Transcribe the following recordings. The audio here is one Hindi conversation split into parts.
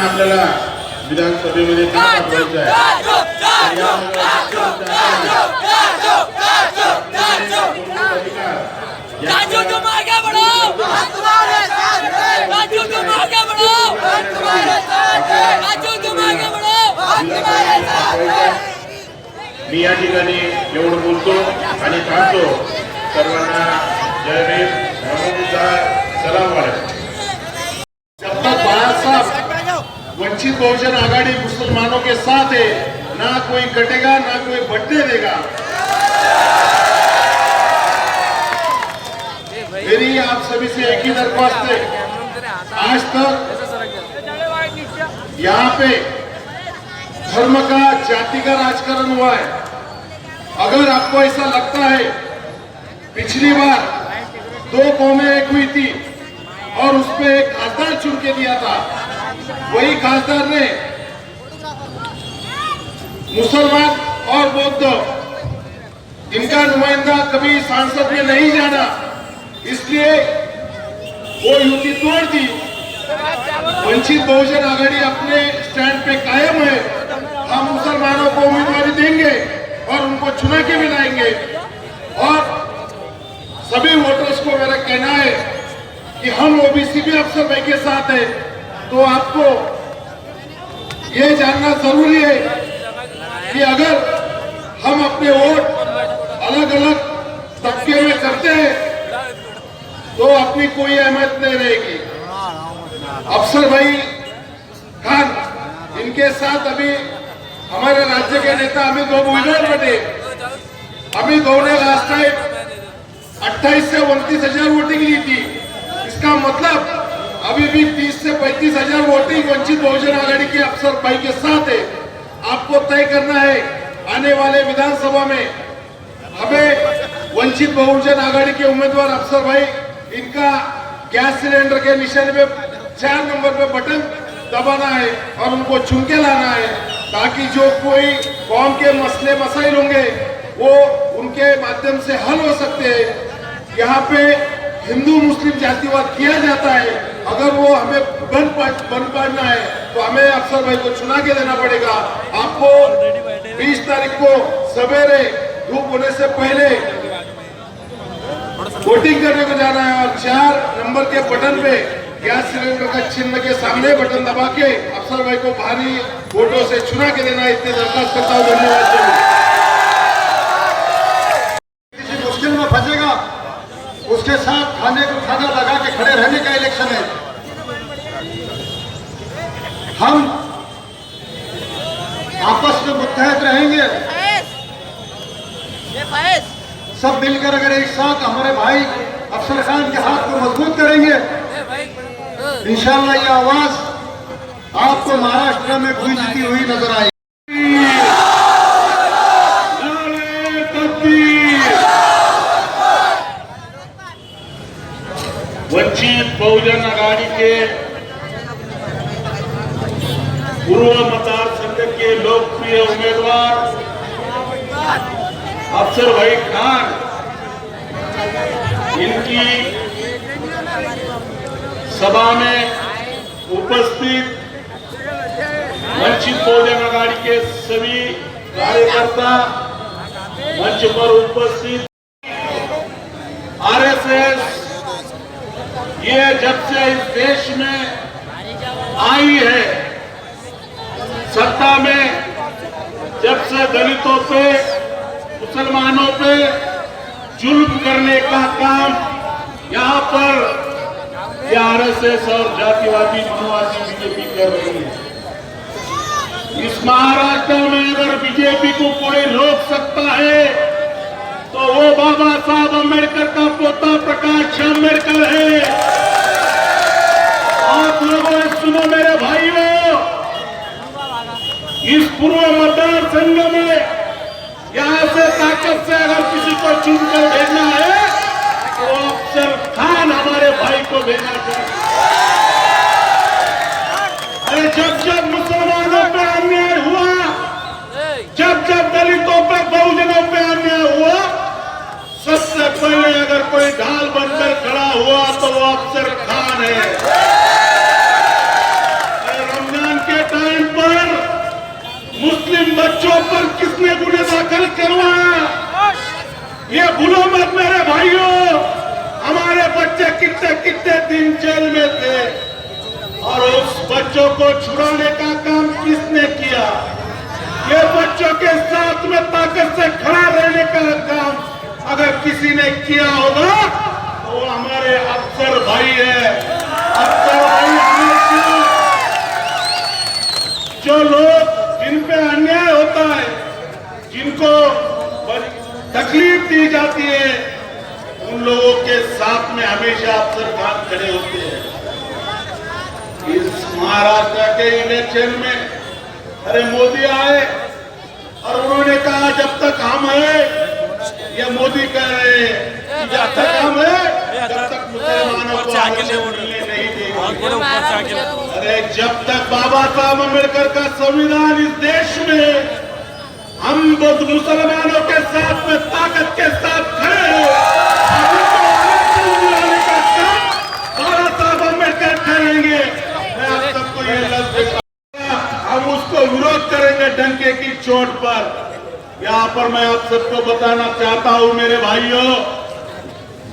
आपल्याला विधानसभेमध्ये पाठवायचं आहे। राजू तुम आगे बढ़ो, राजू तुम आगे बढ़ो, राजू तुम आगे बढ़ो। मी या ठिकाणी एवढं बोलतो आणि थांबतो। सर्वांना जय भीम, नमो बुद्धाय, सलाम वालेकुम। जब तक भारत साहब वंचित बहुजन आघाड़ी मुसलमानों के साथ है, ना कोई कटेगा ना कोई बढ़ने देगा। मेरी आप सभी से एक ही दरख्वास्त है, आज तक यहाँ पे धर्म का जाति का राजकारण हुआ है। अगर आपको ऐसा लगता है, पिछली बार 2 कौमें एक हुई थी और उसपे एक खासदार चुन के दिया था, वही खासदार ने मुसलमान और बौद्ध इनका नुमाइंदा कभी सांसद में नहीं जाना, इसलिए वो युति तोड़ दी। वंचित बहुजन आघाड़ी अपने स्टैंड पे कायम है। हम मुसलमानों को उम्मीदवारी देंगे और उनको चुना के भी लाएंगे। और सभी वोटर्स को मेरा कहना है कि हम ओबीसी भी अफसर भाई के साथ है। तो आपको ये जानना जरूरी है कि अगर हम अपने वोट अलग अलग तबके में करते हैं तो अपनी कोई अहमियत नहीं रहेगी। अफसर भाई खान इनके साथ अभी हमारे राज्य के नेता अमित बाबू बैठे। अमित बाबू ने लास्ट टाइम 28 से 29 हजार वोटिंग ली थी। इसका मतलब अभी भी 30 से 35 हजार वोटिंग वंचित बहुजन आघाड़ी के अफसर भाई के साथ है। आपको तय करना है आने वाले विधानसभा में हमें वंचित बहुजन आघाड़ी के उम्मीदवार अफसर भाई इनका गैस सिलेंडर के निशान पे 4 नंबर पे बटन दबाना है और उनको चुन के लाना है, ताकि जो कोई कौम के मसले मसाइल होंगे वो उनके माध्यम से हल हो सकते हैं। यहाँ पे हिंदू मुस्लिम जातिवाद किया जाता है, अगर वो हमें बंद पाड़ना है तो हमें अफसर भाई को चुना के देना पड़ेगा। आपको 20 तारीख को सवेरे धूप होने से पहले वोटिंग करने को जाना है और 4 नंबर के बटन पे गैस सिलेंडर का चिन्ह के सामने बटन दबा के अफसर भाई को भारी वोटों से चुना के देना। इतने दरखास्त करता हूँ। धन्यवाद। किसी मुश्किल में फंसेगा उसके साथ खाने को खाना लगा के खड़े रहने का इलेक्शन है। हम आपस में मुत्तहद रहेंगे, सब मिलकर अगर एक साथ हमारे भाई अफसर खान के हाथ को मजबूत करेंगे, इंशाअल्लाह ये आवाज आपको महाराष्ट्र में गूंजती हुई नजर आएगी। वंचित बहुजन आघाड़ी के पूर्व मतदार संघ के लोकप्रिय उम्मीदवार अफसर भाई खान इनकी सभा में उपस्थित वंचित बहुजन आघाड़ी के सभी कार्यकर्ता, मंच पर उपस्थित आरएसएस, ये जब से इस देश में आई है सत्ता में, जब से दलितों पे मुसलमानों पे जुल्म करने का काम यहाँ पर आरएसएस और जातिवादी मनोवादी बीजेपी कर रही है। इस महाराष्ट्र में अगर बीजेपी को कोई रोक सकता है तो वो बाबा साहब अम्बेडकर का पोता प्रकाश अम्बेडकर है। आप लोगों सुनो मेरे भाइयों, इस पूर्व मतदार संघ में यहाँ से ताकत से अगर किसी को चुनकर भेजना है तो अफसर खान हमारे भाई को भेजना चाहिए। अरे जब जब मुसलमानों पे अन्याय हुआ, जब जब दलितों पे बहुजनों पे अन्याय हुआ, सबसे पहले अगर कोई ढाल बनकर खड़ा हुआ तो वो अफसर खान है। रमजान बच्चों पर किसने गुने दाखिल करवाया, ये भूलो मत मेरे भाइयों। हमारे बच्चे कितने कितने दिन जेल में थे और उस बच्चों को छुड़ाने का काम किसने किया? ये बच्चों के साथ में ताकत से खड़ा रहने का काम अगर किसी ने किया होगा तो वो हमारे अफसर भाई है। अफसर भाई हमेशा जो लोग जिन पे अन्याय होता है, जिनको तकलीफ दी जाती है, उन लोगों के साथ में हमेशा अफसर खान खड़े होते हैं। इस महाराष्ट्र के इलेक्शन में अरे मोदी आए और उन्होंने कहा जब तक हम हैं, ये मोदी कह रहे हैं जब तक हम हैं जब तक मुसलमानों को आरक्षण मिलने नहीं देंगे। अरे जब तक बाबा साहब अम्बेडकर का संविधान इस देश में हम मुसलमानों के साथ में ताकत के साथ खड़े हैं, दिलाने का काम बाबा साहब अम्बेडकर करेंगे। मैं आप सबको ये लफ्ज देता हूं, हम उसको विरोध करेंगे डंके की चोट पर। यहाँ पर मैं आप सबको बताना चाहता हूँ मेरे भाइयों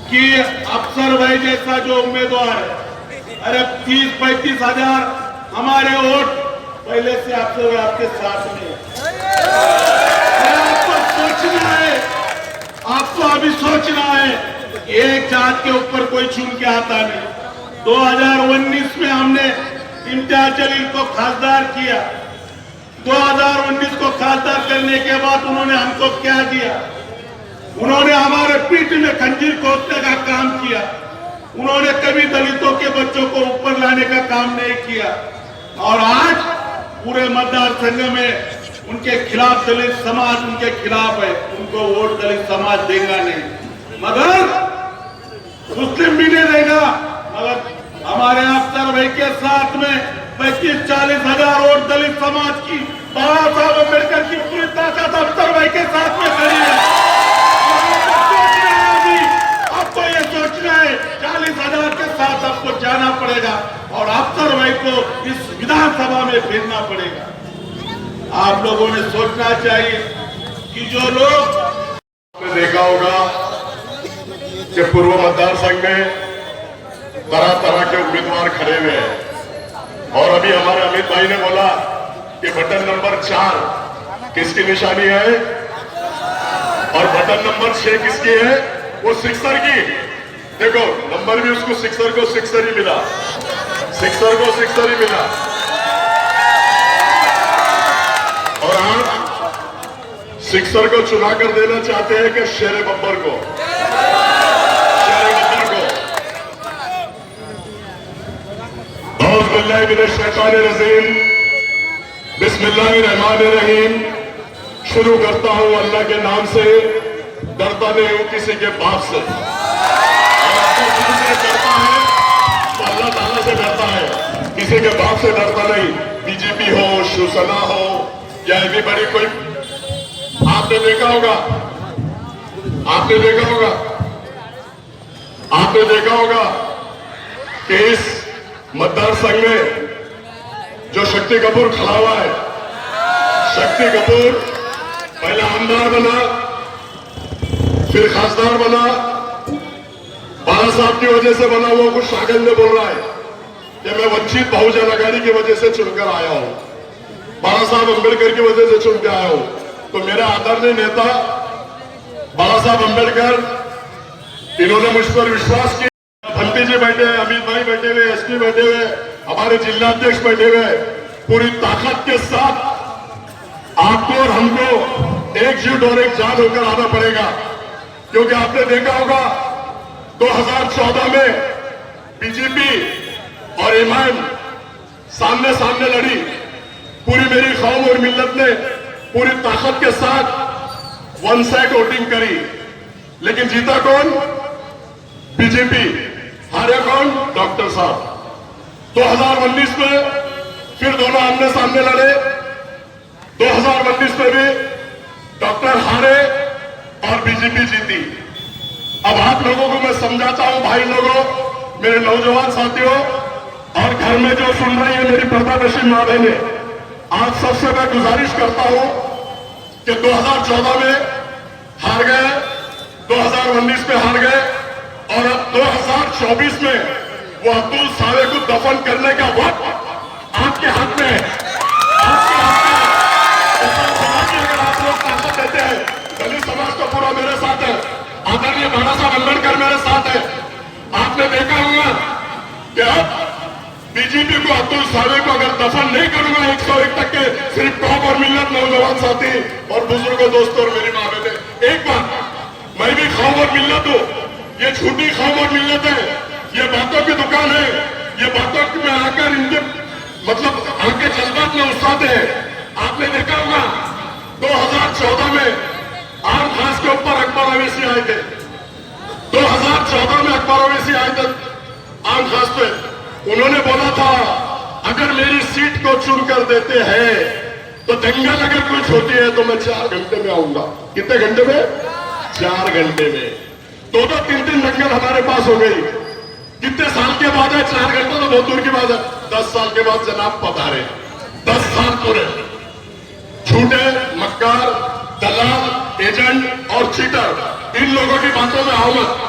कि अफसर भाई जैसा जो उम्मीदवार है, अरे 30-35 हजार हमारे वोट पहले से अफसर आपके साथ में आपको सोचना है, आपको अभी सोचना है। एक जात के ऊपर कोई चुन के आता नहीं। 2019 में हमने इम्तियाज जलील को खासदार किया। 2019 को खासदार करने के बाद उन्होंने हमको क्या दिया? उन्होंने हमारे पीठ में खंजीर खोदने का काम किया। उन्होंने कभी दलितों के बच्चों को ऊपर लाने का काम नहीं किया और आज पूरे मतदार संघ में उनके खिलाफ दलित समाज उनके खिलाफ है। उनको वोट दलित समाज देगा नहीं, मगर मुस्लिम भी नहीं देगा। मगर हमारे अफसर भाई के साथ में 35-40 हजार वोट दलित समाज की बाबा साहब अम्बेडकर की पूरी ताकत अफसर भाई के साथ में खड़ी है। आपको ये सोचना है 40 हजार के साथ आपको जाना पड़ेगा और अफसर भाई को इस विधानसभा में भेजना पड़ेगा। आप लोगों ने सोचना चाहिए कि जो लोग आपने देखा होगा कि पूर्व मतदार संघ में तरह तरह के उम्मीदवार खड़े हुए हैं और अभी हमारे अमित भाई ने बोला कि बटन नंबर 4 किसकी निशानी है और बटन नंबर 6 किसकी है? वो सिक्सर की। देखो नंबर भी उसको सिक्सर को सिक्सर ही मिला, सिक्सर को सिक्सर ही मिला। और आप सिक्सर को चुना कर देना चाहते हैं कि शेर बब्बर को? बिस्मिल्लाहिर्रहमानिर्रहीम। शुरू करता हूं अल्लाह के नाम से, डरता नहीं हूं किसी के बाप से। डरता है तो अल्लाह ताला से डरता है, किसी के बाप से डरता नहीं। बीजेपी हो, शिवसेना हो या इतनी बड़ी कोई, आपने देखा होगा, आपने देखा होगा, आपने देखा होगा कि इस मतदार संघ में जो शक्ति कपूर खड़ा हुआ है, शक्ति कपूर पहले आमदार बना, फिर खासदार बना। बाला साहब की वजह से बना हुआ कुछ शागल में बोल रहा है कि मैं वंचित बहुजन आघाड़ी की वजह से चुनकर आया हूं, बाला साहब अम्बेडकर की वजह से चुन के आया हूं। तो मेरा आदरणीय नेता बाला साहब अम्बेडकर, इन्होंने मुझ पर विश्वास किया। भंती जी बैठे हैं, अमित भाई बैठे हुए, एसपी बैठे हुए, हमारे जिलाध्यक्ष बैठे हुए, पूरी ताकत के साथ आपको और हमको एकजुट और एक जान होकर आना पड़ेगा। क्योंकि आपने देखा होगा 2014 में बीजेपी और एमआईएम सामने सामने लड़ी। पूरी मेरी कौम और मिल्लत ने पूरी ताकत के साथ वन साइड वोटिंग करी, लेकिन जीता कौन? बीजेपी। हारे कौन? डॉक्टर साहब। 2019 में फिर दोनों आमने सामने लड़े। 2019 में भी डॉक्टर हारे और बीजेपी जीती। अब आप लोगों को मैं समझाता हूं, भाई लोगों, मेरे नौजवान साथियों और घर में जो सुन रही है मेरी पर्दानशीन माँ बहनें, आप सबसे मैं गुजारिश करता हूं कि 2014 में हार गए, 2019 में हार गए और अब 2024 में वो अब्दुल सावे को दफन करने का वक्त आपके हाथ में है, आपके हाथ में है। तो समाज की अगर आप लोग ताकत देते हैं, दलित समाज तो पूरा मेरे साथ है, आदरणीय बाबा साहब अम्बेडकर मेरे साथ है। आपने देखा होगा कि अब बीजेपी को अब्दुल सावे को अगर दफन नहीं करूंगा 101 तक के सिर्फ कौम और मिल्लत नौजवान साथी और बुजुर्गों दोस्तों और मेरी माँ बहने, एक बात मैं भी कौम और मिल्लत हूँ, ये झूठी कौम और मिल्लत है, ये बातों की दुकान है, ये बातों में आकर इनके मतलब आके जज्बात में उस्ताद है। आपने देखा होगा 2014 में आम खास के ऊपर अकबर अवैसी आए थे, 2014 में अकबर अवैसी आए थे आम खास पे, उन्होंने बोला था अगर मेरी सीट को चुन कर देते हैं तो दंगल अगर कुछ होती है तो मैं 4 घंटे में आऊंगा। कितने घंटे में? 4 घंटे में। 2-2, 3-3 दंगल हमारे पास हो गई। कितने साल के बाद है? 4 घंटे तो बहुत दूर की बात है। 10 साल के बाद जनाब पधारे, 10 साल पूरे झूठे मक्कार दलाल एजेंट और चीटर इन लोगों की बातों में आओ मत।